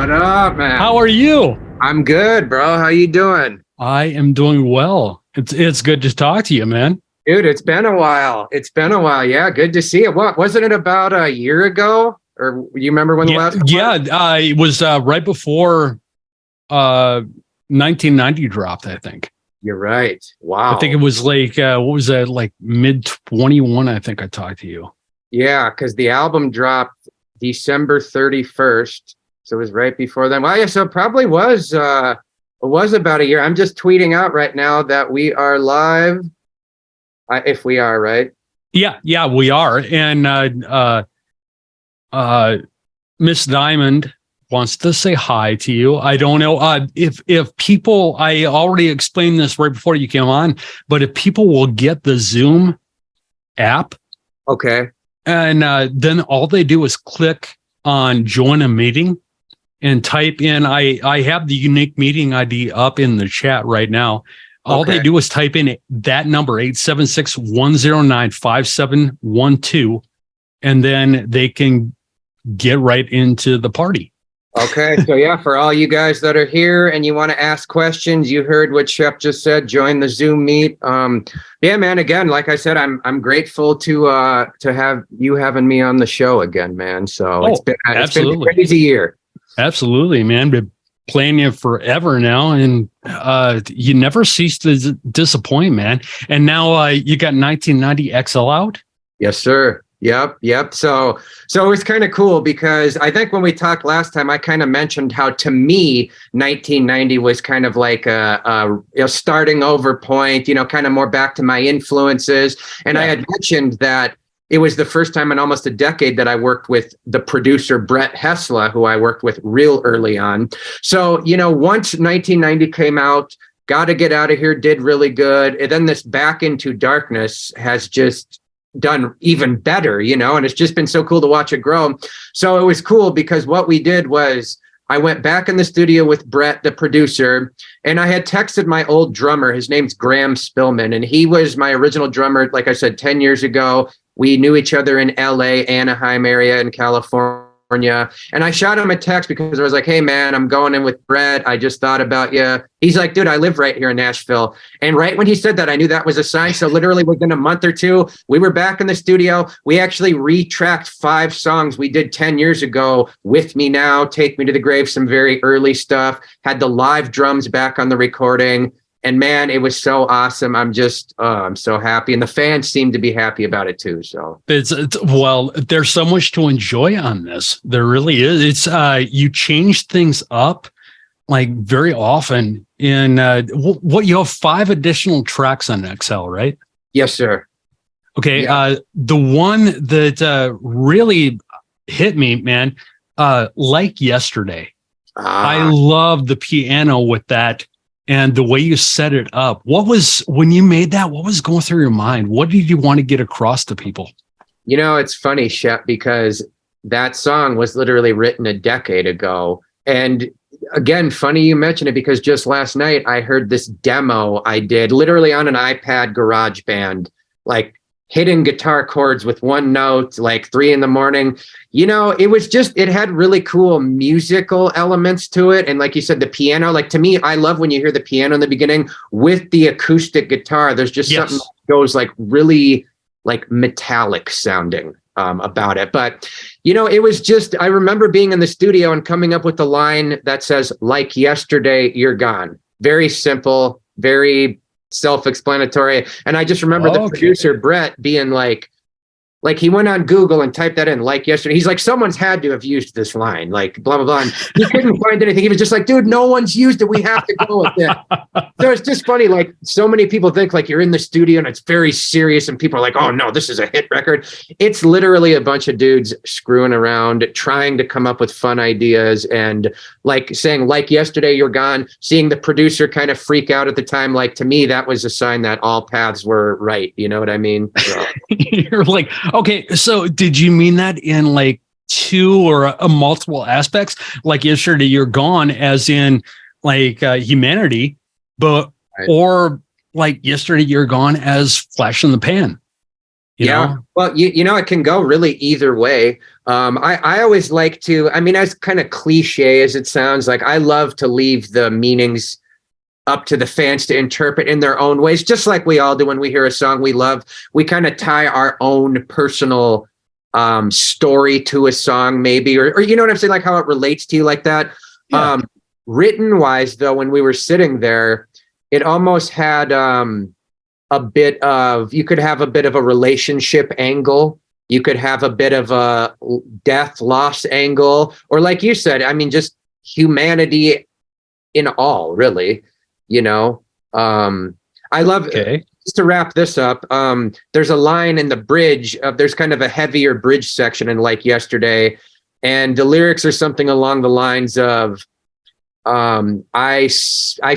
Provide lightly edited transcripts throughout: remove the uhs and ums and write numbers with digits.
What up, man? How are you? I'm good, bro. How you doing? I am doing well. It's good to talk to you, man. Dude, it's been a while. It's been a while. Yeah, good to see you. What, wasn't it about a year ago? Or you remember when the last one was? It was right before 1990 dropped, I think. You're right. Wow. I think it was like what was that, like mid 21, I think I talked to you. Yeah, because the album dropped December 31st. So it was right before then. Well, yeah, so it probably was about a year. I'm just tweeting out right now that we are live. If we are, right? Yeah, we are. And Miss Diamond wants to say hi to you. I don't know if people, I already explained this right before you came on, but if people will get the Zoom app, okay, and then all they do is click on join a meeting and type in, I have the unique meeting ID up in the chat right now. All they do is type in that number, 876-109-5712, and then they can get right into the party. Okay, so yeah, for all you guys that are here and you want to ask questions, you heard what Shep just said. Join the Zoom meet. Yeah, man. Again, like I said, I'm grateful to have you having me on the show again, man. So it's been a crazy year. Absolutely, man. Been playing you forever now, and you never cease to disappoint, man. And now you got 1990 XL out. Yes, sir. Yep. So it's kind of cool because I think when we talked last time, I kind of mentioned how to me 1990 was kind of like a starting over point, kind of more back to my influences. And I had mentioned that it was the first time in almost a decade that I worked with the producer Brett Hessla, who I worked with real early on. So, once 1990 came out, Gotta Get Out of Here did really good. And then this Back Into Darkness has just done even better, and it's just been so cool to watch it grow. So it was cool because what we did was I went back in the studio with Brett, the producer, and I had texted my old drummer. His name's Graham Spillman, and he was my original drummer, like I said, 10 years ago. We knew each other in LA, Anaheim area in California. And I shot him a text because I was like, hey, man, I'm going in with Brett. I just thought about you. He's like, dude, I live right here in Nashville. And right when he said that, I knew that was a sign. So literally within a month or two, we were back in the studio. We actually retracked 5 songs we did 10 years ago. With Me Now, Take Me to the Grave, some very early stuff. Had the live drums back on the recording. And man, it was so awesome. I'm so happy. And the fans seem to be happy about it too. So well, there's so much to enjoy on this. There really is. It's you change things up like very often in what you have 5 additional tracks on XL, right? Yes, sir. Okay. Yeah. The one that really hit me, man, Like Yesterday. I love the piano with that. And the way you set it up, when you made that, what was going through your mind? What did you want to get across to people? It's funny, Shep, because that song was literally written a decade ago. And again, funny you mention it because just last night I heard this demo I did literally on an iPad GarageBand, like hitting guitar chords with one note, like 3 a.m. It was it had really cool musical elements to it. And like you said, the piano, like to me, I love when you hear the piano in the beginning with the acoustic guitar. There's just something that goes like really like metallic sounding about it. But, it was I remember being in the studio and coming up with the line that says, like yesterday, you're gone. Very simple, very self-explanatory. And I just remember the producer Brett being like he went on Google and typed that in, like yesterday. He's like, someone's had to have used this line, like blah, blah, blah. And he couldn't find anything. He was just like, dude, no one's used it. We have to go with it. So it's just funny. Like so many people think like you're in the studio and it's very serious and people are like, oh no, this is a hit record. It's literally a bunch of dudes screwing around, trying to come up with fun ideas and like saying, like yesterday, you're gone. Seeing the producer kind of freak out at the time. Like to me, that was a sign that all paths were right. You know what I mean? So. You're like, okay, so did you mean that in like 2 or multiple aspects? Like yesterday, you're gone, as in like humanity, but right. Or like yesterday, you're gone as flash in the pan. you Yeah. know? Well, you know, it can go really either way. I always like to, I mean, as kind of cliche as it sounds, like I love to leave the meanings up to the fans to interpret in their own ways, just like we all do when we hear a song we love. We kind of tie our own personal story to a song, maybe, or you know what I'm saying, like how it relates to you like that. Yeah. Written wise, though, when we were sitting there, it almost had a bit of, you could have a bit of a relationship angle. You could have a bit of a death loss angle, or like you said, I mean, just humanity in all, really, you know. I love, just to wrap this up, there's a line in the bridge of, there's kind of a heavier bridge section in Like Yesterday, and the lyrics are something along the lines of, I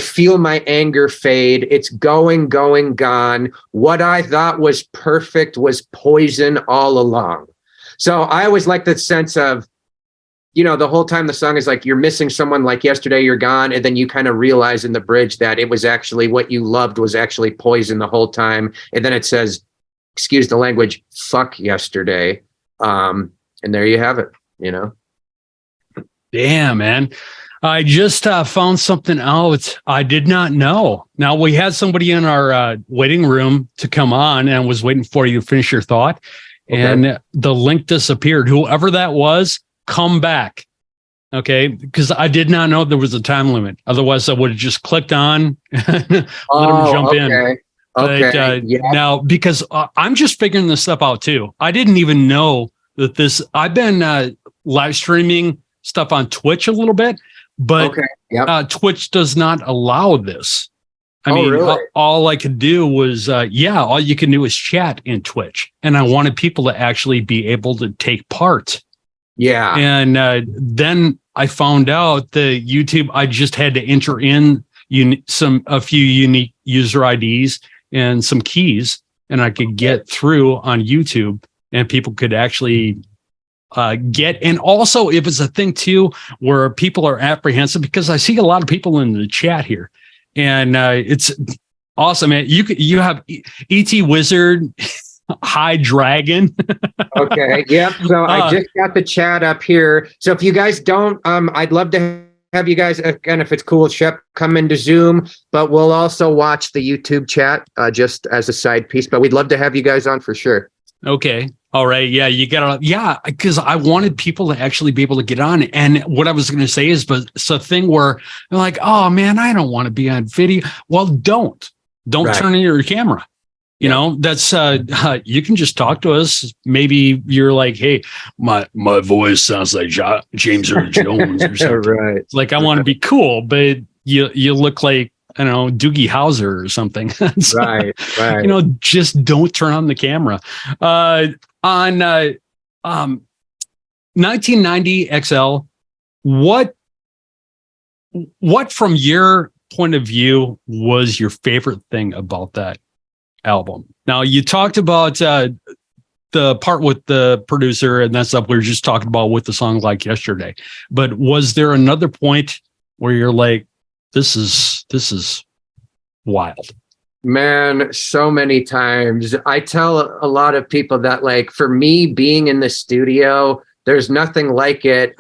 feel my anger fade. It's going, gone. What I thought was perfect was poison all along. So I always like the sense of, you know, the whole time the song is like, you're missing someone, like yesterday, you're gone. And then you kind of realize in the bridge that it was actually what you loved was actually poison the whole time. And then it says, excuse the language, fuck yesterday. And there you have it, you know? Damn, man. I just found something out I did not know. Now, we had somebody in our waiting room to come on and was waiting for you to finish your thought. Okay. And the link disappeared. Whoever that was, come back. Okay. Because I did not know there was a time limit. Otherwise, I would have just clicked on, let them jump in. But, now, because I'm just figuring this stuff out too. I didn't even know that I've been live streaming stuff on Twitch a little bit. But Twitch does not allow this. I mean, really? All I could do was, all you can do is chat in Twitch. And I wanted people to actually be able to take part. Yeah. And then I found out that YouTube, I just had to enter in a few unique user IDs and some keys, and I could get through on YouTube, and people could actually and also it was a thing too where people are apprehensive, because I see a lot of people in the chat here, and it's awesome, man. You have ET Wizard, High Dragon. Okay, yep. So I just got the chat up here. So if you guys don't, I'd love to have you guys, again, if it's cool with Shep, come into Zoom, but we'll also watch the YouTube chat just as a side piece. But we'd love to have you guys on for sure. Okay. All right. Yeah, you got to, because I wanted people to actually be able to get on. And what I was going to say is, but it's a thing where they're like, oh man, I don't want to be on video. Well, don't turn on your camera. You know, that's, you can just talk to us. Maybe you're like, hey, my voice sounds like James Earl Jones or something. Right. Like, I want to be cool, but you look like, I don't know, Doogie Howser or something. So, right. You know, just don't turn on the camera. On 1990 XL, what from your point of view was your favorite thing about that album? Now, you talked about the part with the producer and that stuff we were just talking about with the song Like Yesterday, but was there another point where you're like, this is wild? Man, so many times. I tell a lot of people that, like, for me, being in the studio, there's nothing like it.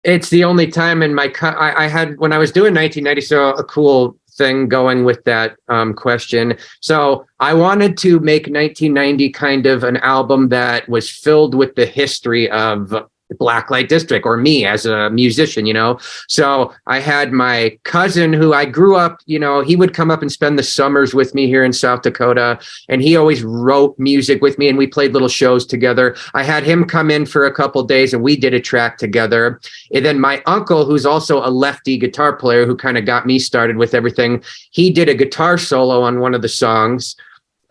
It's the only time in my I had, when I was doing 1990, so a cool thing going with that question. So I wanted to make 1990 kind of an album that was filled with the history of Blacklite District, or me as a musician, you know. So I had my cousin who I grew up, you know, he would come up and spend the summers with me here in South Dakota, and he always wrote music with me, and we played little shows together. I had him come in for a couple days and we did a track together. And then my uncle, who's also a lefty guitar player, who kind of got me started with everything, he did a guitar solo on one of the songs.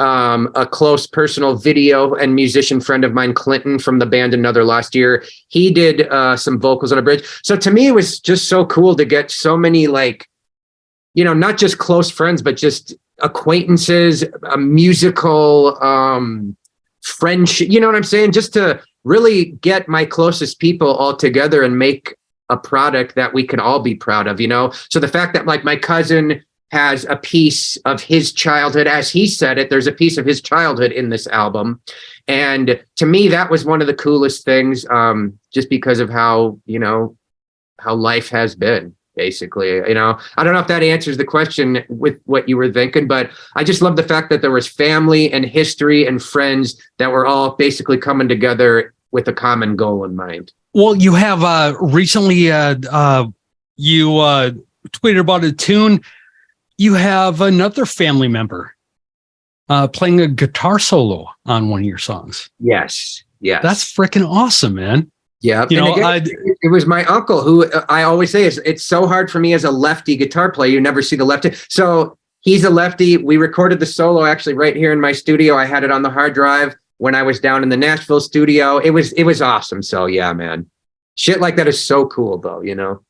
A close personal video and musician friend of mine, Clinton, from the band Another Lost Year, he did some vocals on a bridge. So to me, it was just so cool to get so many, like, you know, not just close friends, but just acquaintances, a musical friendship, you know what I'm saying? Just to really get my closest people all together and make a product that we can all be proud of, you know? So the fact that, like, my cousin has a piece of his childhood. As he said it, there's a piece of his childhood in this album. And to me, that was one of the coolest things, just because of how, how life has been, basically. I don't know if that answers the question with what you were thinking, but I just love the fact that there was family and history and friends that were all basically coming together with a common goal in mind. Well, you have recently you tweeted about a tune. You have another family member playing a guitar solo on one of your songs. Yes. That's freaking awesome, man. Yeah. It was my uncle, who I always say it's so hard for me as a lefty guitar player. You never see the lefty. So he's a lefty. We recorded the solo actually right here in my studio. I had it on the hard drive when I was down in the Nashville studio. It was awesome. So yeah, man. Shit like that is so cool though,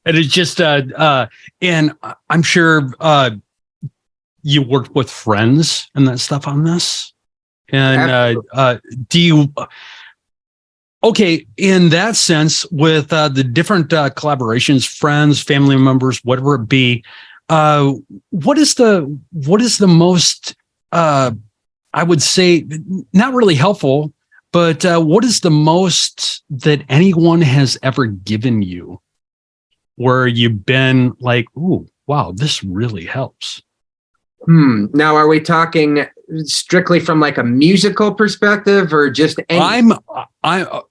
And it's just and I'm sure you worked with friends and that stuff on this. And do you okay, in that sense, with the different collaborations, friends, family members, whatever it be, what is the most I would say not really helpful, but what is the most that anyone has ever given you where you've been like, ooh, wow, this really helps? Now, are we talking strictly from like a musical perspective or just I'm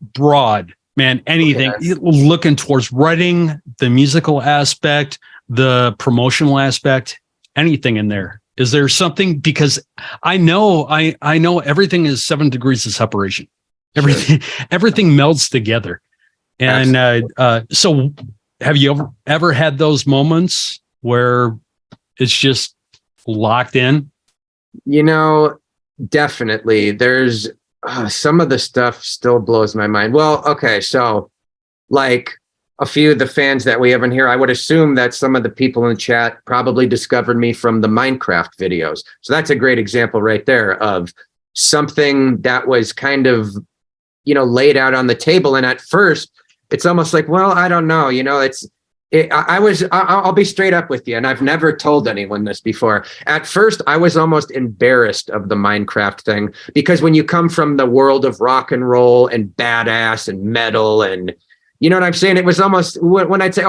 broad, man, anything. Okay. Looking towards writing, the musical aspect, the promotional aspect, anything in there. Is there something? Because I know everything is 7 degrees of separation. Everything melds together. And so have you ever had those moments where it's just locked in? Definitely. There's some of the stuff still blows my mind. Well, okay, so like a few of the fans that we have in here, I would assume that some of the people in the chat probably discovered me from the Minecraft videos. So that's a great example right there of something that was kind of, laid out on the table. And at first it's almost like, well, I don't know, I'll be straight up with you. And I've never told anyone this before. At first, I was almost embarrassed of the Minecraft thing, because when you come from the world of rock and roll and badass and metal and, you know what I'm saying? It was almost when I'd say,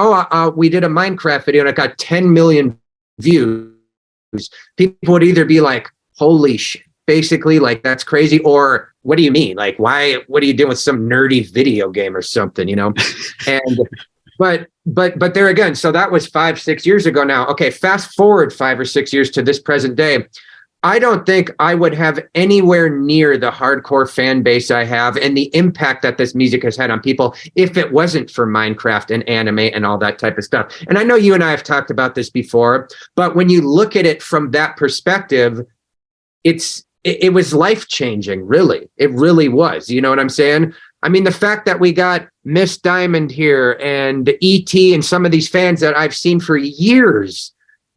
we did a Minecraft video and it got 10 million views. People would either be like, holy shit, basically, like, that's crazy. Or what do you mean? Like, why, what are you doing with some nerdy video game or something, And But there again, so that was 5-6 years ago now. Okay, fast forward 5 or 6 years to this present day. I don't think I would have anywhere near the hardcore fan base I have and the impact that this music has had on people if it wasn't for Minecraft and anime and all that type of stuff. And I know you and I have talked about this before, but when you look at it from that perspective, it was life-changing, really. It really was. You know what I'm saying? I mean, the fact that we got Miss Diamond here and E.T. and some of these fans that I've seen for years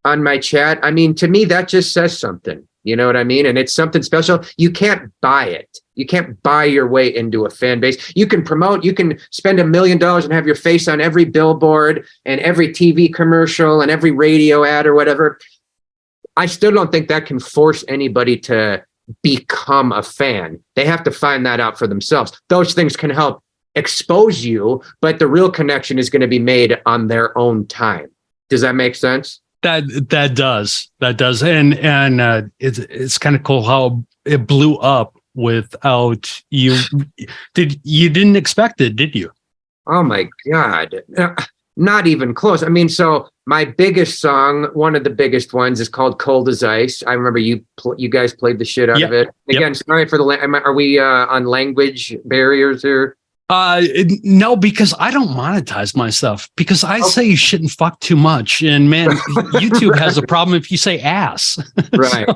on my chat, I mean, to me, that just says something. You know what I mean? And it's something special. You can't buy it. You can't buy your way into a fan base. You can promote, you can spend $1 million and have your face on every billboard and every TV commercial and every radio ad or whatever. I still don't think that can force anybody to become a fan. They have to find that out for themselves. Those things can help expose you, but the real connection is going to be made on their own time. Does that make sense? That does. And it's kind of cool how it blew up without you. You didn't expect it, did you? Oh my God. Not even close. I mean, so my biggest song, one of the biggest ones, is called Cold as Ice. I remember you guys played the shit out of it. Again, sorry for are we on language barriers here? No, because I don't monetize my stuff, because I say you shouldn't fuck too much. And man, YouTube has a problem if you say ass. Right.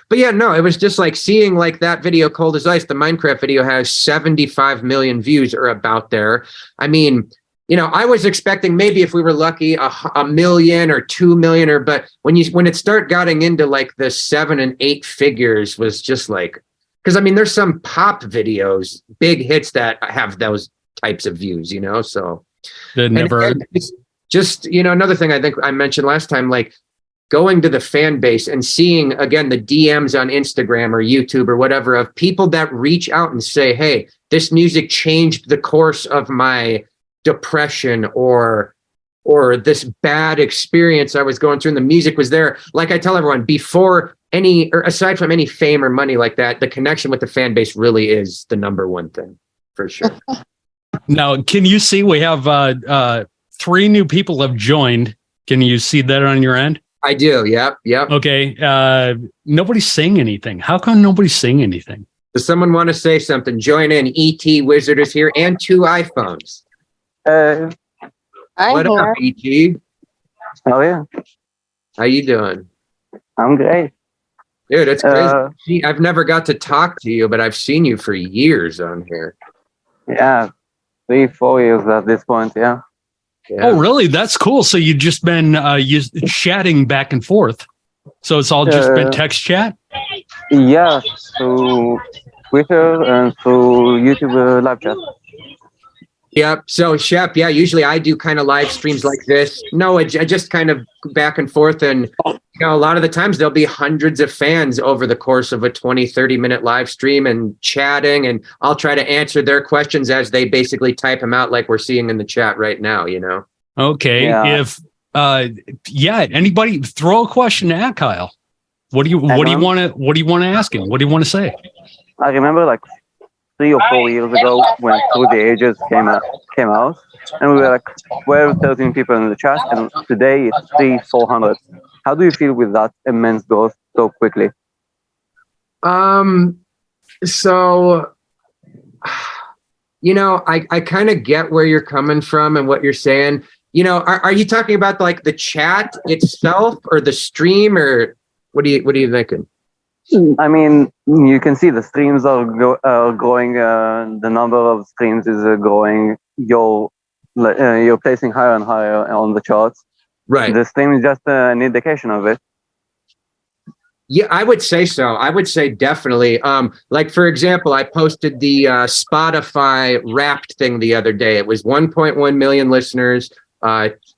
But yeah, no, it was just like seeing like that video, Cold as Ice. The Minecraft video has 75 million views or about there. I mean, I was expecting maybe if we were lucky, a million or 2 million, but when it started getting into like the 7 and 8 figures was just like, because I mean, there's some pop videos, big hits that have those types of views, so. Another thing I think I mentioned last time, like going to the fan base and seeing, again, the DMs on Instagram or YouTube or whatever of people that reach out and say, hey, this music changed the course of my depression or this bad experience I was going through, and the music was there. Like I tell everyone, before any, or aside from any fame or money like that, the connection with the fan base really is the number one thing, for sure. Now, can you see we have 3 new people have joined? Can you see that on your end? I do. Yep. Okay. Nobody's saying anything. How come nobody's saying anything? Does someone want to say something? Join in. ET Wizard is here, and 2 iPhones. I'm what here. up, ET? Oh yeah, How you doing? I'm great. Dude, it's crazy. I've never got to talk to you, but I've seen you for years on here. Yeah, 3-4 years at this point. Yeah. Oh, really? That's cool. So you've just been chatting back and forth. So it's all just been text chat? Yeah, through Twitter and through YouTube live chat. Yep. So Shep, yeah, usually I do kind of live streams like this. No, I just kind of back and forth. And, a lot of the times there'll be hundreds of fans over the course of a 20, 30-minute live stream and chatting. And I'll try to answer their questions as they basically type them out like we're seeing in the chat right now, Okay. Yeah. If, anybody throw a question at Kyle. What do you want to ask him? What do you want to say? I remember like 3 or 4 years ago when Through the Ages came out, and we were like 12, 13 people in the chat, and today it's 300-400. How do you feel with that immense growth so quickly? So, I kind of get where you're coming from and what you're saying. Are you talking about like the chat itself or the stream, or what are you thinking? I mean, you can see the streams are growing. The number of streams is growing. You're placing higher and higher on the charts. Right. The stream is just an indication of it. Yeah, I would say so. I would say definitely. Like, for example, I posted the Spotify Wrapped thing the other day. It was 1.1 million listeners,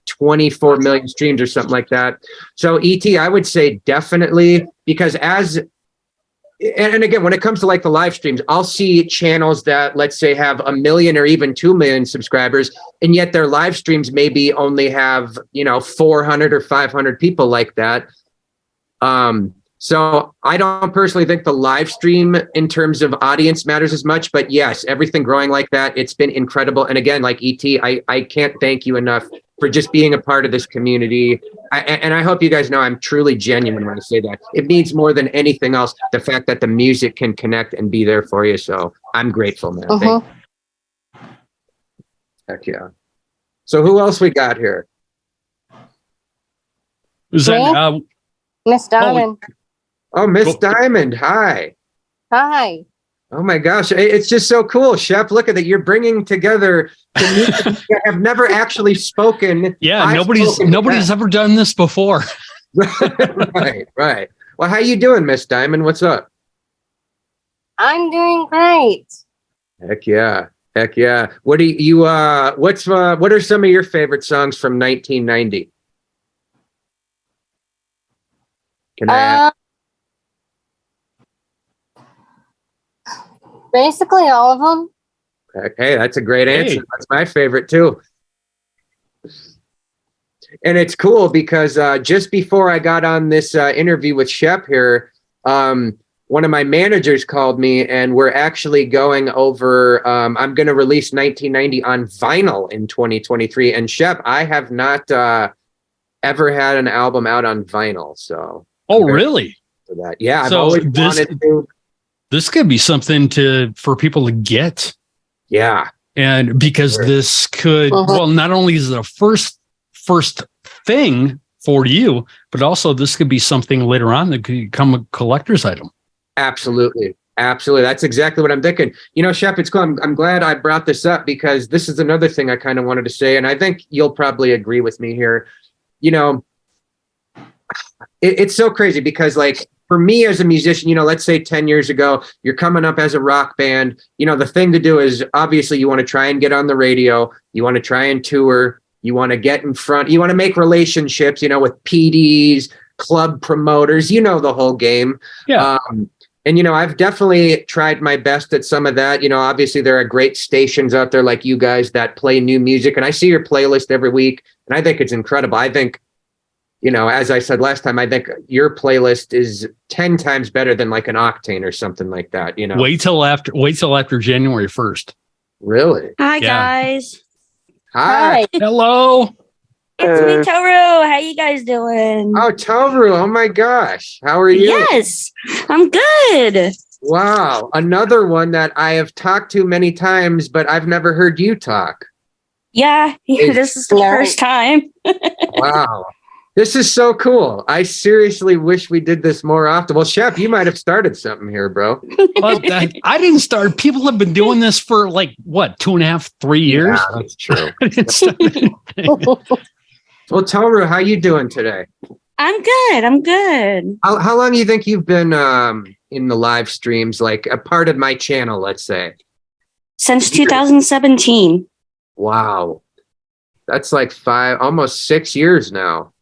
24 million streams or something like that. So ET, I would say definitely, because and again, when it comes to like the live streams, I'll see channels that, let's say, have 1 million or even 2 million subscribers, and yet their live streams maybe only have, 400 or 500 people like that. So I don't personally think the live stream in terms of audience matters as much, but yes, everything growing like that, it's been incredible. And again, like ET, I can't thank you enough for just being a part of this community. And I hope you guys know I'm truly genuine when I say that. It means more than anything else, the fact that the music can connect and be there for you. So I'm grateful, man. Thank you. Heck yeah. So who else we got here? Is that Miss Diamond. Oh, Miss Diamond. Hi. Hi. Oh my gosh. It's just so cool. Shep, look at that. You're bringing together communities that have never actually spoken. Yeah, nobody's ever done this before. Right. Well, how you doing, Miss Diamond? What's up? I'm doing great. Heck yeah. What do you what are some of your favorite songs from 1990? Can I ask? Basically all of them. Okay, that's a great answer. That's my favorite too. And it's cool because just before I got on this interview with Shep here, one of my managers called me, and we're actually going over, I'm going to release 1990 on vinyl in 2023. And Shep, I have not ever had an album out on vinyl. So. Oh, really? For that. Yeah, I've so always wanted to. This could be something for people to get. Yeah. And because this could, well, not only is it a first thing for you, but also this could be something later on that could become a collector's item. Absolutely. That's exactly what I'm thinking. Shep, it's cool. I'm glad I brought this up because this is another thing I kind of wanted to say. And I think you'll probably agree with me here. It's so crazy because like, for me as a musician, let's say 10 years ago, you're coming up as a rock band, the thing to do is obviously you want to try and get on the radio. You want to try and tour. You want to get in front. You want to make relationships, with PDs, club promoters, the whole game. Yeah. And, I've definitely tried my best at some of that. Obviously there are great stations out there like you guys that play new music. And I see your playlist every week and I think it's incredible. I think, as I said last time, I think your playlist is 10 times better than like an Octane or something like that. Wait till after January 1st. Really? Hi, Yeah. guys. Hi. Hello. It's me, Toru. How you guys doing? Oh, Toru. Oh my gosh. How are you? Yes, I'm good. Wow. Another one that I have talked to many times, but I've never heard you talk. Yeah, this is the first time. Wow. This is so cool. I seriously wish we did this more often. Well, Shep, you might have started something here, bro. Well, I didn't start. People have been doing this for 2.5, 3 years. Yeah, that's true. I didn't start anything. Well, Toru, how you doing today? I'm good. How long do you think you've been in the live streams, like a part of my channel, let's say? Since 2017. Wow. That's like almost 6 years now.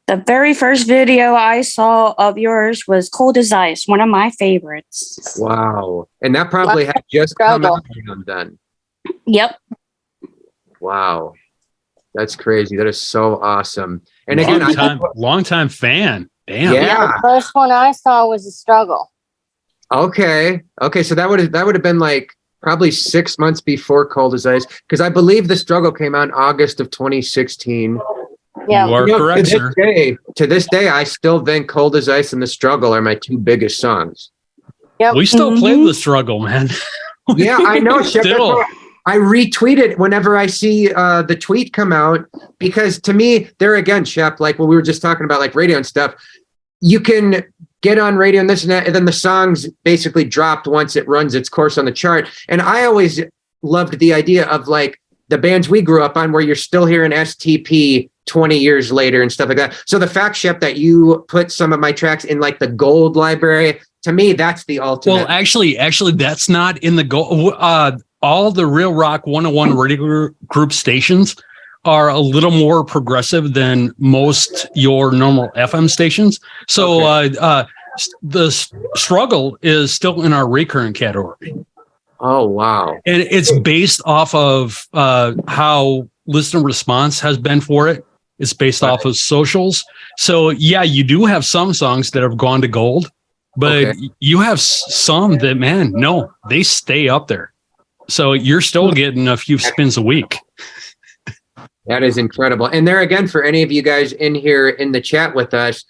The very first video I saw of yours was Cold as Ice, one of my favorites. Wow. And that probably had just come out then. Yep. Wow. That's crazy. That is so awesome. And again, long time fan. Damn. Yeah. The first one I saw was a struggle. Okay. So that would have been like probably 6 months before Cold as Ice, because I believe the struggle came out in August of 2016. Yeah. You are correct, sir. To this day, I still think Cold as Ice and The Struggle are my two biggest songs. Yep. We still play The Struggle, man. Yeah, I know. Shep, Still. I retweet it whenever I see the tweet come out, because to me, there again, Shep, like what we were just talking about, like radio and stuff, you can get on radio and this and that, and then the songs basically dropped once it runs its course on the chart. And I always loved the idea of like the bands we grew up on where you're still hearing STP 20 years later and stuff like that. So the fact, Shep, that you put some of my tracks in like the gold library, to me, that's the ultimate. Well, actually, that's not in the gold. All the Real Rock 101 radio group stations are a little more progressive than most your normal FM stations. So the struggle is still in our recurrent category. Oh, wow. And it's based off of how listener response has been for it. It's based off of socials. So, yeah, you do have some songs that have gone to gold, but you have some that, man, no, they stay up there. So you're still getting a few spins a week. That is incredible. And there again, for any of you guys in here in the chat with us,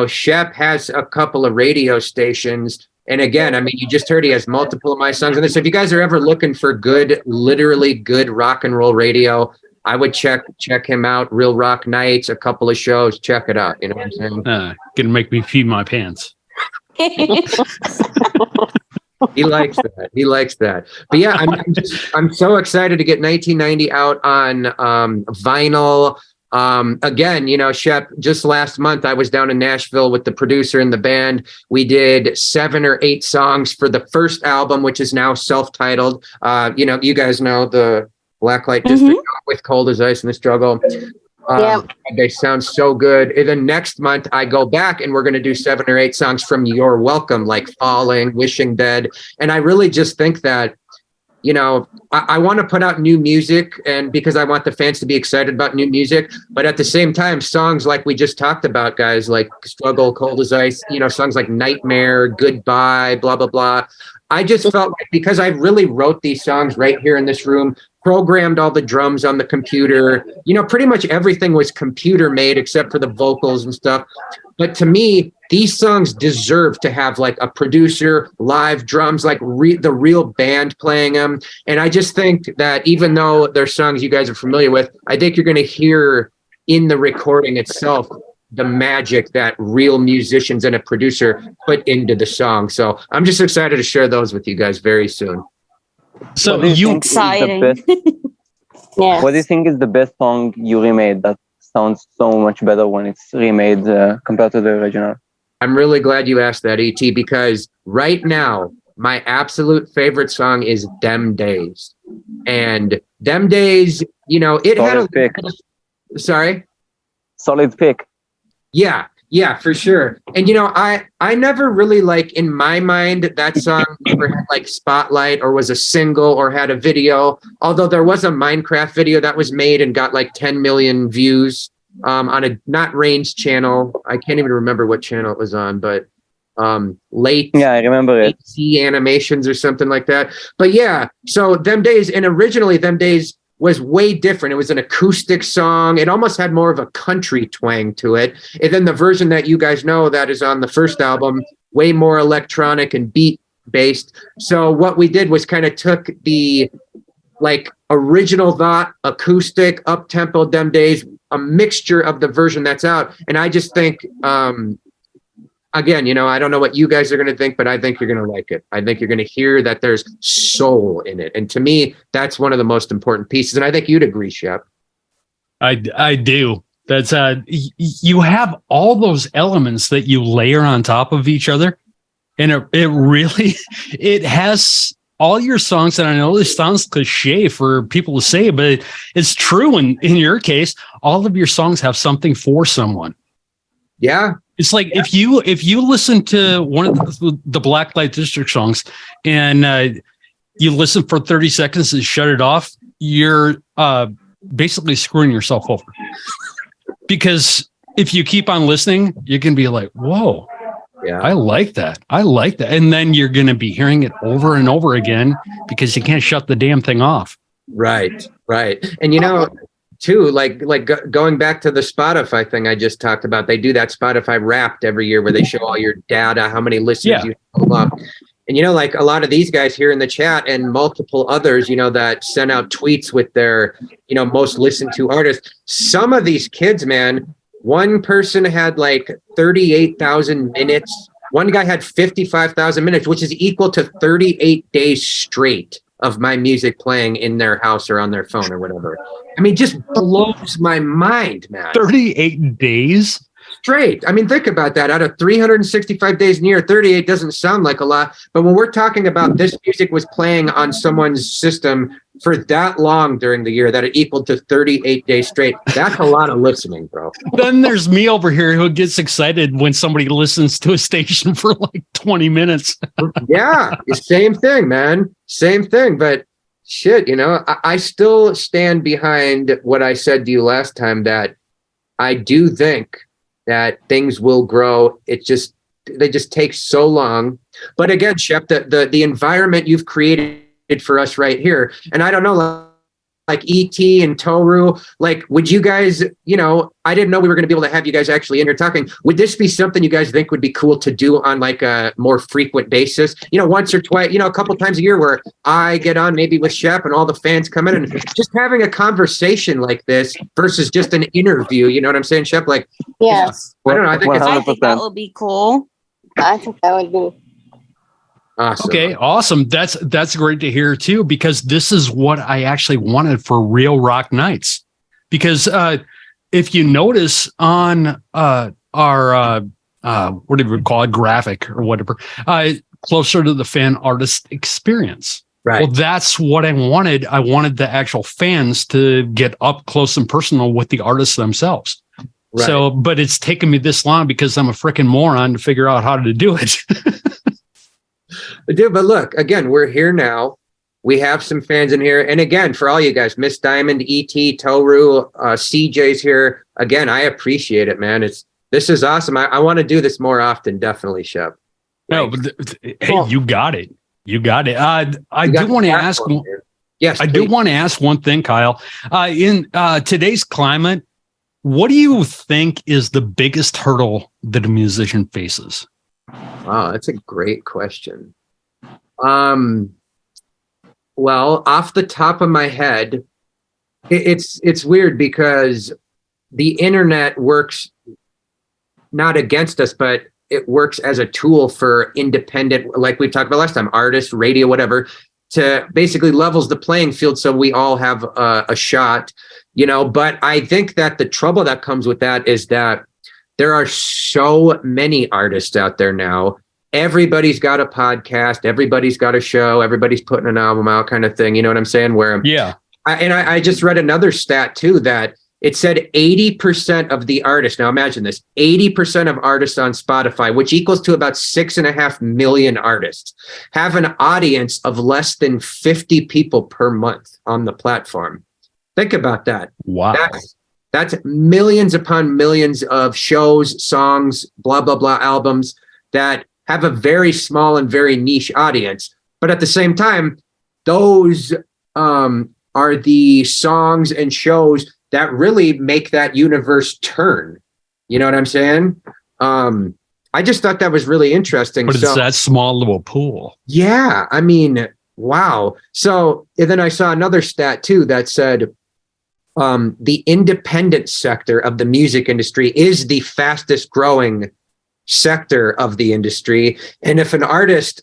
Shep has a couple of radio stations. And again, I mean, you just heard he has multiple of my songs on this. So if you guys are ever looking for good, literally good rock and roll radio, I would check him out. Real Rock Nights, a couple of shows. Check it out. You know what I'm saying? Gonna make me pee my pants. He likes that. But yeah, I'm so excited to get 1990 out on vinyl. Again, Shep, just last month I was down in Nashville with the producer and the band. We did 7 or 8 songs for the first album, which is now self-titled. You guys know the Blacklite District with Cold as Ice and The Struggle. They sound so good. And then next month I go back and we're going to do 7 or 8 songs from You're Welcome, like Falling, Wishing Dead. And I really just think that, I want to put out new music, and because I want the fans to be excited about new music, but at the same time, songs like we just talked about, guys, like Struggle, Cold as Ice, songs like Nightmare, Goodbye, blah, blah, blah. I just felt like, because I really wrote these songs right here in this room, programmed all the drums on the computer, pretty much everything was computer made except for the vocals and stuff. But to me, these songs deserve to have like a producer, live drums, like the real band playing them. And I just think that even though they're songs you guys are familiar with, I think you're going to hear in the recording itself the magic that real musicians and a producer put into the song. So I'm just excited to share those with you guys very soon. So exciting. What do you think is the best song you remade that sounds so much better when it's remade compared to the original? I'm really glad you asked that, ET, because right now my absolute favorite song is Dem Days. And Dem Days, it Solid had a pick. Sorry? Solid pick. Yeah. Yeah, for sure. And I never really like in my mind that song never had like spotlight or was a single or had a video. Although there was a Minecraft video that was made and got like 10 million views on a not Rain's channel. I can't even remember what channel it was on, but late Yeah, I remember it. animations or something like that. But yeah, so them days, and originally them days was way different. It was an acoustic song. It almost had more of a country twang to it. And then the version that you guys know that is on the first album, way more electronic and beat based. So what we did was kind of took the like original thought, acoustic, up tempo, them days, a mixture of the version that's out. And I just think, again, I don't know what you guys are going to think, but I think you're going to like it. I think you're going to hear that there's soul in it. And to me, that's one of the most important pieces. And I think you'd agree, Shep. I do. That's you have all those elements that you layer on top of each other. And it really, it has all your songs. And I know this sounds cliche for people to say, but it's true. In your case, all of your songs have something for someone. Yeah. It's like if you listen to one of the Blacklite District songs and you listen for 30 seconds and shut it off, you're basically screwing yourself over. Because if you keep on listening, you can be like, whoa, yeah, I like that. And then you're going to be hearing it over and over again because you can't shut the damn thing off. Right. And too, like going back to the Spotify thing I just talked about, they do that Spotify Wrapped every year where they show all your data, how many listeners you pull up. And, like a lot of these guys here in the chat and multiple others, that send out tweets with their, most listened to artists. Some of these kids, man, one person had like 38,000 minutes. One guy had 55,000 minutes, which is equal to 38 days straight of my music playing in their house or on their phone or whatever. I mean, just blows my mind, man. 38 days straight. I mean, think about that. Out of 365 days in a year, 38 doesn't sound like a lot. But when we're talking about this music was playing on someone's system for that long during the year, that it equaled to 38 days straight, that's a lot of listening, bro. Then there's me over here who gets excited when somebody listens to a station for like 20 minutes. Yeah, same thing, man. Same thing. But shit, I still stand behind what I said to you last time, that I do think that things will grow. They just take so long. But again, Shep, the environment you've created for us right here, and I don't know, like E.T. and Toru, like, would you guys, I didn't know we were going to be able to have you guys actually in here talking. Would this be something you guys think would be cool to do on like a more frequent basis? Once or twice, a couple times a year where I get on maybe with Shep and all the fans come in and just having a conversation like this versus just an interview. You know what I'm saying, Shep? Like, yes. I don't know. I think that would be cool. I think that would be awesome. Okay, awesome. That's great to hear too, because this is what I actually wanted for Real Rock Nights. Because if you notice on our what do we call it, graphic or whatever, closer to the fan artist experience. Right. Well, that's what I wanted. I wanted the actual fans to get up close and personal with the artists themselves. Right. So, but it's taken me this long because I'm a freaking moron to figure out how to do it. Dude, but look, again, we're here now. We have some fans in here. And again, for all you guys, Miss Diamond, E.T., Toru, CJ's here. Again, I appreciate it, man. This is awesome. I want to do this more often, definitely, Shep. No, but hey, you got it. You got it. I do want to ask. Yes, I do want to ask one thing, Kyle. In today's climate, what do you think is the biggest hurdle that a musician faces? Wow, that's a great question. Well, off the top of my head, it's weird because the internet works not against us, but it works as a tool for independent, like we talked about last time, artists, radio, whatever, to basically levels the playing field so we all have a shot, But I think that the trouble that comes with that is that there are so many artists out there now. Everybody's got a podcast. Everybody's got a show. Everybody's putting an album out, kind of thing. You know what I'm saying? Where yeah. I just read another stat too, that it said 80% of the artists, now imagine this, 80% of artists on Spotify, which equals to about 6.5 million artists, have an audience of less than 50 people per month on the platform. Think about that. Wow. That's millions upon millions of shows, songs, blah, blah, blah, albums that have a very small and very niche audience. But at the same time, those are the songs and shows that really make that universe turn. You know what I'm saying? I just thought that was really interesting. But it's that small little pool. Yeah. I mean, wow. So and then I saw another stat too that said the independent sector of the music industry is the fastest growing sector of the industry. And if an artist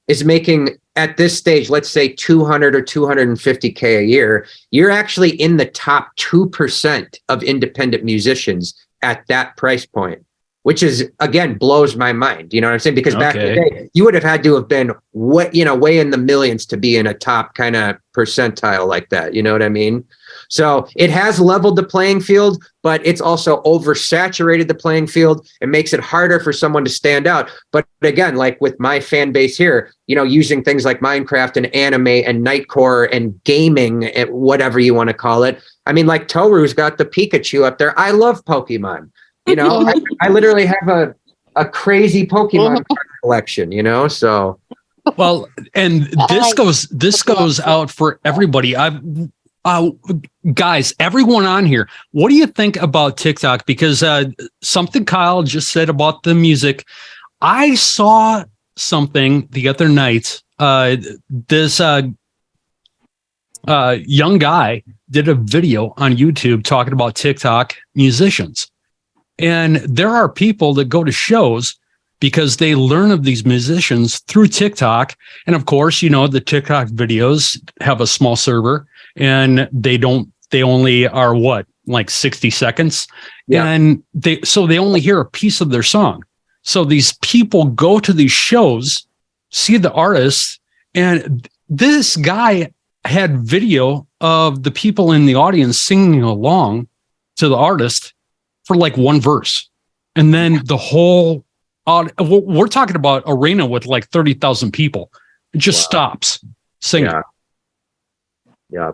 is making at this stage, let's say 200 or 250K a year, you're actually in the top 2% of independent musicians at that price point, which is, again, blows my mind. You know what I'm saying? Because back in the day, you would have had to have been way in the millions to be in a top kind of percentile like that. You know what I mean? So it has leveled the playing field, but it's also oversaturated the playing field. It makes it harder for someone to stand out. But again, like with my fan base here, using things like Minecraft and anime and nightcore and gaming and whatever you want to call it. I mean, like Toru's got the Pikachu up there. I love Pokemon. I literally have a crazy Pokemon collection, so. Well, and this goes out for everybody. Guys, everyone on here, what do you think about TikTok? Because something Kyle just said about the music, I saw something the other night. This young guy did a video on YouTube talking about TikTok musicians. And there are people that go to shows because they learn of these musicians through TikTok. And of course, the TikTok videos have a small server and they only are like 60 seconds. Yeah. And they only hear a piece of their song. So these people go to these shows, see the artists, and this guy had video of the people in the audience singing along to the artist for like one verse. And then the whole, we're talking about arena with like 30,000 people. It just stops singing. Yeah.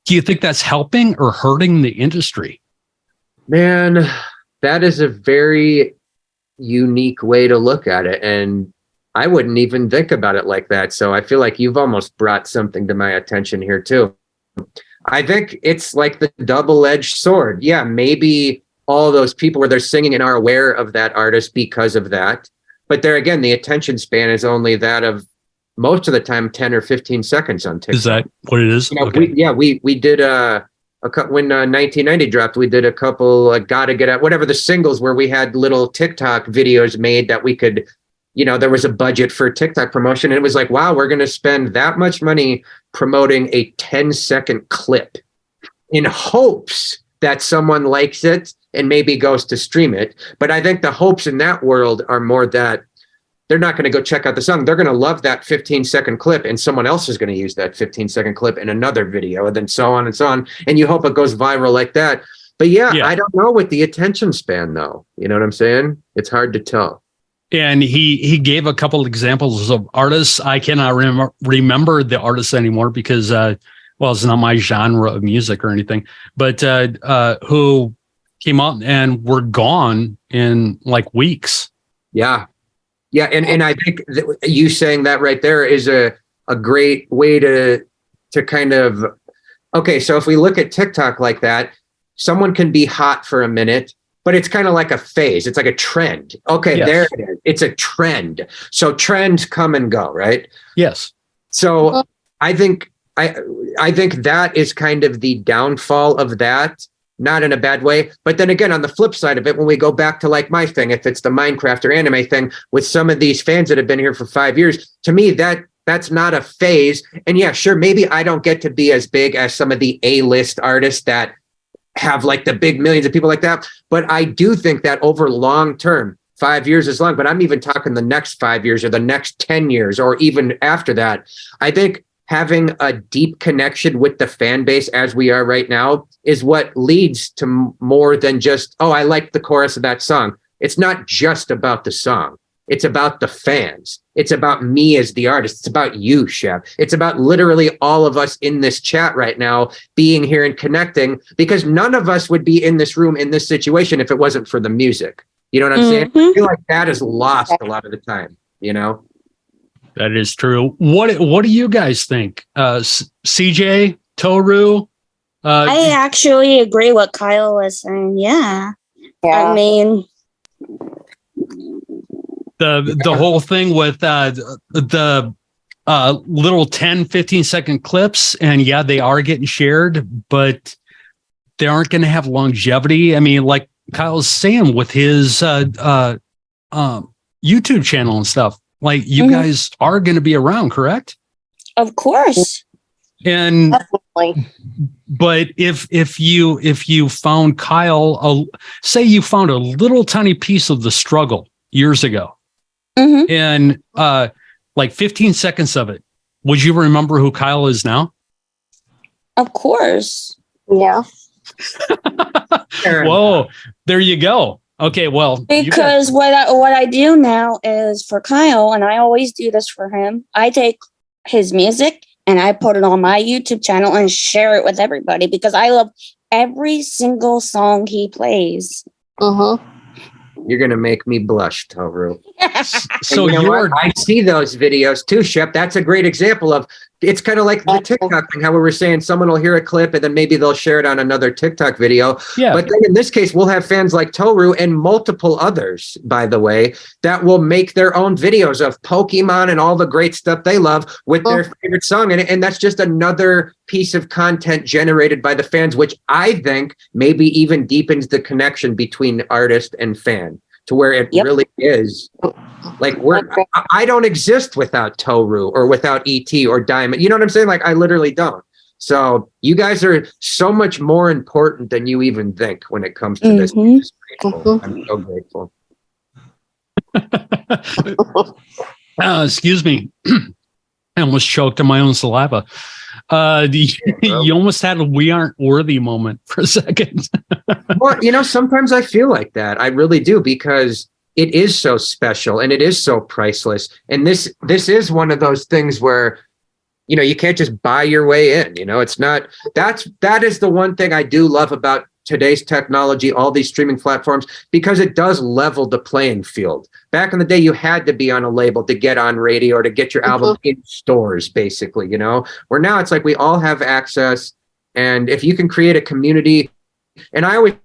Do you think that's helping or hurting the industry? Man, that is a very unique way to look at it. And I wouldn't even think about it like that. So I feel like you've almost brought something to my attention here too. I think it's like the double-edged sword. Yeah, maybe all those people where they're singing and are aware of that artist because of that. But there again, the attention span is only that of most of the time 10 or 15 seconds on TikTok. Is that what it is? Okay. We did when 1990 dropped, we did a couple Gotta Get Out, whatever the singles where we had little TikTok videos made that we could, there was a budget for TikTok promotion. And it was like, wow, we're going to spend that much money promoting a 10-second clip in hopes that someone likes it and maybe goes to stream it. But I think the hopes in that world are more that they're not going to go check out the song. They're going to love that 15-second clip, and someone else is going to use that 15-second clip in another video, and then so on and so on. And you hope it goes viral like that. But yeah, I don't know with the attention span, though. You know what I'm saying? It's hard to tell. And he gave a couple examples of artists. I cannot remember the artists anymore because, it's not my genre of music or anything, but who came out and were gone in like weeks. Yeah. Yeah. And I think you saying that right there is a great way to kind of, okay, so if we look at TikTok like that, someone can be hot for a minute, but it's kind of like a phase. It's like a trend. Okay, yes. There it is. It's a trend. So trends come and go, right? Yes. So I think that is kind of the downfall of that, not in a bad way. But then again, on the flip side of it, when we go back to like my thing, if it's the Minecraft or anime thing with some of these fans that have been here for 5 years, to me, that's not a phase. And yeah, sure, maybe I don't get to be as big as some of the A-list artists that have like the big millions of people like that. But I do think that over long term, 5 years is long, but I'm even talking the next 5 years or the next 10 years or even after that. I think having a deep connection with the fan base as we are right now is what leads to more than just, oh, I like the chorus of that song. It's not just about the song. It's about the fans. It's about me as the artist. It's about you, Shep. It's about literally all of us in this chat right now being here and connecting, because none of us would be in this room in this situation if it wasn't for the music. You know what I'm saying? I feel like that is lost a lot of the time, you know? That is true. What do you guys think? CJ, Toru? I actually agree what Kyle was saying. Yeah. I mean, the whole thing with the little 10, 15-second clips, and yeah, they are getting shared, but they aren't going to have longevity. I mean, like Kyle's saying with his YouTube channel and stuff, like you guys are going to be around, correct? Of course. And Definitely. but if you found Kyle, say you found a little tiny piece of the struggle years ago, and like 15 seconds of it, would you remember who Kyle is now? Of course. Yeah. Whoa, there you go. Okay, well, Because what I do now is for Kyle, and I always do this for him, I take his music and I put it on my YouTube channel and share it with everybody because I love every single song he plays. You're going to make me blush, Toru. So I see those videos too, Shep. That's a great example of, it's kind of like the TikTok thing, how we were saying someone will hear a clip and then maybe they'll share it on another TikTok video. Yeah. But then in this case, we'll have fans like Toru and multiple others, by the way, that will make their own videos of Pokemon and all the great stuff they love with their favorite song. And that's just another piece of content generated by the fans, which I think maybe even deepens the connection between artist and fan to where it really is. Like I don't exist without Toru or without ET or Diamond. You know what I'm saying? Like I literally don't. So you guys are so much more important than you even think when it comes to this. I'm just grateful. I'm so grateful. Excuse me. I almost choked on my own saliva. You almost had a "we aren't worthy" moment for a second. Well, you know, sometimes I feel like that. I really do, because it is so special and it is so priceless. And this is one of those things where, you know, you can't just buy your way in. You know, it's not, that is the one thing I do love about today's technology, all these streaming platforms, because it does level the playing field. Back in the day, you had to be on a label to get on radio or to get your album in stores, basically, you know, where now it's like we all have access. And if you can create a community, and I always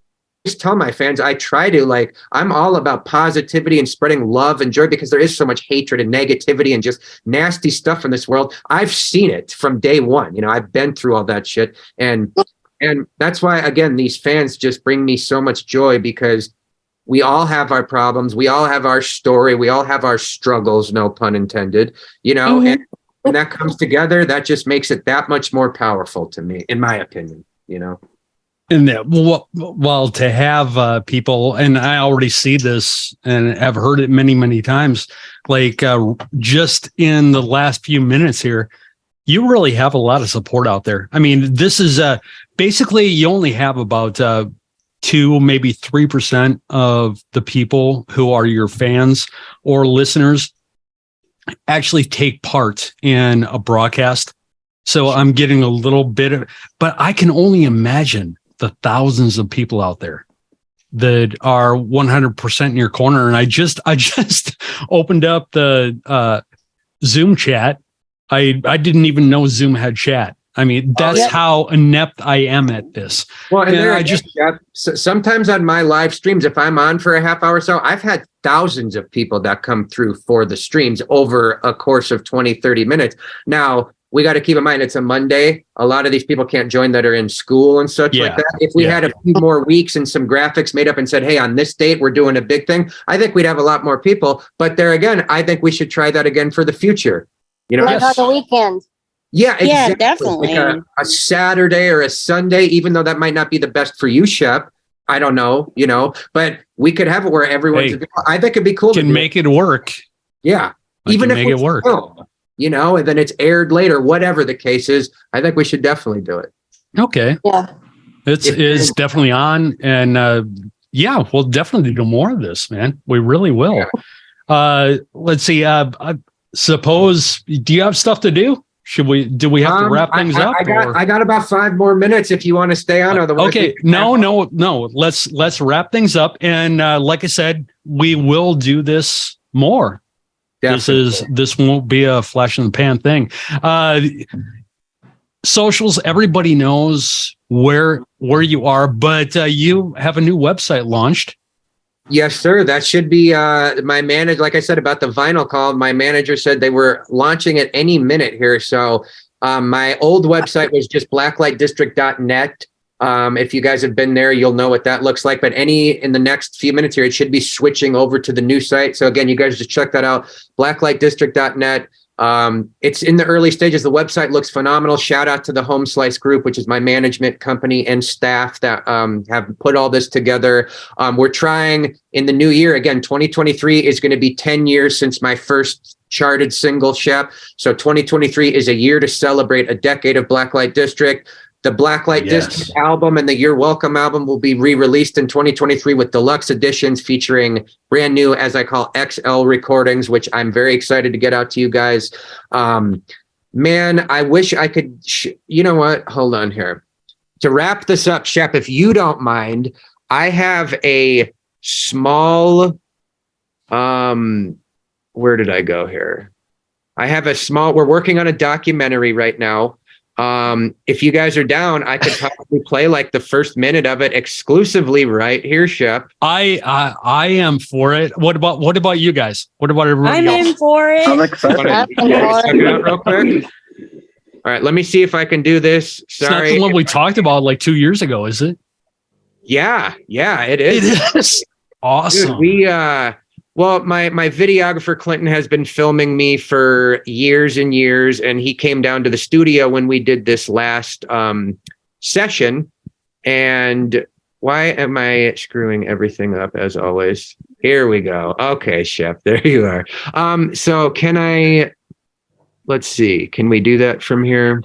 tell my fans, I try to, like, I'm all about positivity and spreading love and joy, because there is so much hatred and negativity and just nasty stuff in this world. I've seen it from day one. You know, I've been through all that shit. And that's why, again, these fans just bring me so much joy, because we all have our problems. We all have our story. We all have our struggles, no pun intended, you know, and when that comes together, that just makes it that much more powerful to me, in my opinion, you know. And well, to have people, and I already see this and have heard it many, many times, like just in the last few minutes here, you really have a lot of support out there. I mean, this is basically, you only have about 2, maybe 3% of the people who are your fans or listeners actually take part in a broadcast. So I'm getting a little bit of, but I can only imagine the thousands of people out there that are 100% in your corner. And I just opened up the Zoom chat. I didn't even know Zoom had chat. I mean, that's how inept I am at this. Well, and sometimes on my live streams, if I'm on for a half hour or so, I've had thousands of people that come through for the streams over a course of 20, 30 minutes. Now, we got to keep in mind, it's a Monday. A lot of these people can't join that are in school and such like that. If we had a few more weeks and some graphics made up and said, hey, on this date, we're doing a big thing, I think we'd have a lot more people. But there again, I think we should try that again for the future. You know, like on the weekend. Yeah, exactly. Yeah, definitely. Like a Saturday or a Sunday, even though that might not be the best for you, Shep. I don't know, you know, but we could have it where everyone's. I think it'd be cool. Can make it work. Yeah, even if make it work. and then it's aired later, whatever the case is. I think we should definitely do it. Okay. Yeah. It's definitely on. And we'll definitely do more of this, man. We really will. Let's see. I suppose, do you have stuff to do? Do we have to wrap things up? I got about 5 more minutes if you want to stay on. Otherwise, okay. No. Let's wrap things up. And like I said, we will do this more. Definitely. This won't be a flash in the pan thing. Socials, everybody knows where you are, but you have a new website launched. Yes, sir. That should be my manager. Like I said about the vinyl call, my manager said they were launching at any minute here. So my old website was just blacklightdistrict.net. If you guys have been there, you'll know what that looks like. But in the next few minutes here, it should be switching over to the new site. So again, you guys just check that out, blacklightdistrict.net. It's in the early stages. The website looks phenomenal. Shout out to the Home Slice Group, which is my management company and staff that have put all this together. We're trying in the new year, again, 2023 is going to be 10 years since my first charted single, Shep. So 2023 is a year to celebrate a decade of Blacklite District. The Blacklite District album and the You're Welcome album will be re-released in 2023 with deluxe editions featuring brand new, as I call, XL recordings, which I'm very excited to get out to you guys. Man, I wish I could, you know what? Hold on here. To wrap this up, Shep, if you don't mind, I have a small, where did I go here? We're working on a documentary right now. If you guys are down, I could probably play like the first minute of it exclusively right here, Shep. I am for it. What about you guys? What about everybody I'm else? in for it. I'm excited. Check it out real quick. All right, let me see if I can do this. Sorry. It's not the one we talked about like 2 years ago, is it? Yeah, it is. It is. Awesome. Dude, well, my videographer, Clinton, has been filming me for years and years, and he came down to the studio when we did this last session. And why am I screwing everything up as always? Here we go. Okay, Shep, there you are. So let's see. Can we do that from here?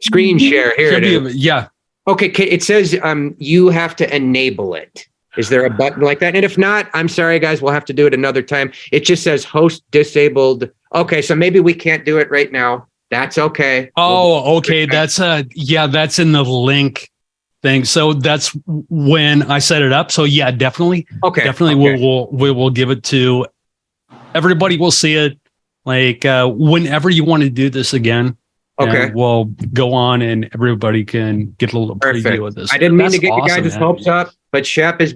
Screen share. Here it is. Yeah. Okay, it says you have to enable it. Is there a button like that? And if not, I'm sorry, guys, we'll have to do it another time. It just says host disabled. Okay, so maybe we can't do it right now. That's okay. Oh, okay. That's that's in the link thing. So that's when I set it up. So yeah, definitely. Okay. Definitely we will give it to everybody. Will see it like whenever you want to do this again. Okay. We'll go on and everybody can get a little preview of this. I didn't mean to get you guys' hopes up, but Shep is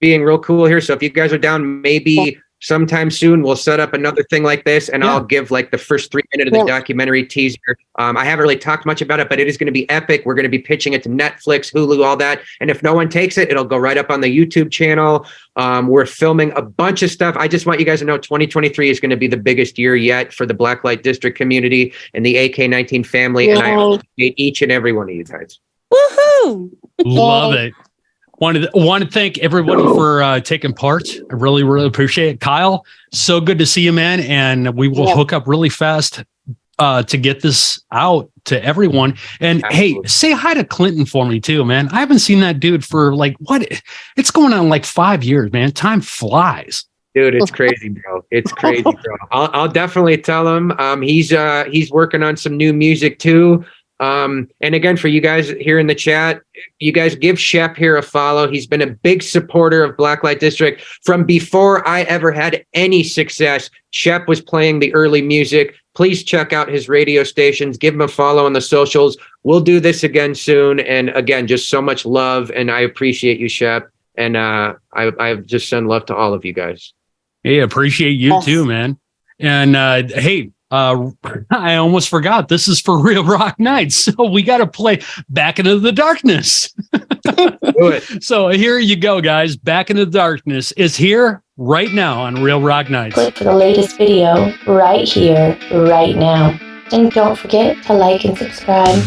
being real cool here. So if you guys are down, maybe sometime soon we'll set up another thing like this, and I'll give like the first 3 minutes of the documentary teaser. I haven't really talked much about it, but it is going to be epic. We're going to be pitching it to Netflix, Hulu, all that. And if no one takes it, it'll go right up on the YouTube channel. We're filming a bunch of stuff. I just want you guys to know 2023 is going to be the biggest year yet for the Blacklite District community and the AK-19 family. And I appreciate each and every one of you guys. Woohoo! Love it. Want to thank everybody for taking part. I really, really appreciate it. Kyle, so good to see you, man. And we will hook up really fast to get this out to everyone. And hey, say hi to Clinton for me too, man. I haven't seen that dude for like, it's going on like 5 years, man. Time flies. Dude, it's crazy, bro. It's crazy, bro. I'll definitely tell him. He's working on some new music too. And again, for you guys here in the chat, you guys give Shep here a follow. He's been a big supporter of Blacklite District from before I ever had any success. Shep was playing the early music. Please check out his radio stations. Give him a follow on the socials. We'll do this again soon. And again, just so much love. And I appreciate you, Shep. And I just send love to all of you guys. Hey, appreciate you too, man. And hey, I almost forgot. This is for Real Rock Nights, so we got to play Back Into the Darkness. Do it. So here you go, guys. Back Into the Darkness is here right now on Real Rock Nights. Click for the latest video right here, right now. And don't forget to like and subscribe.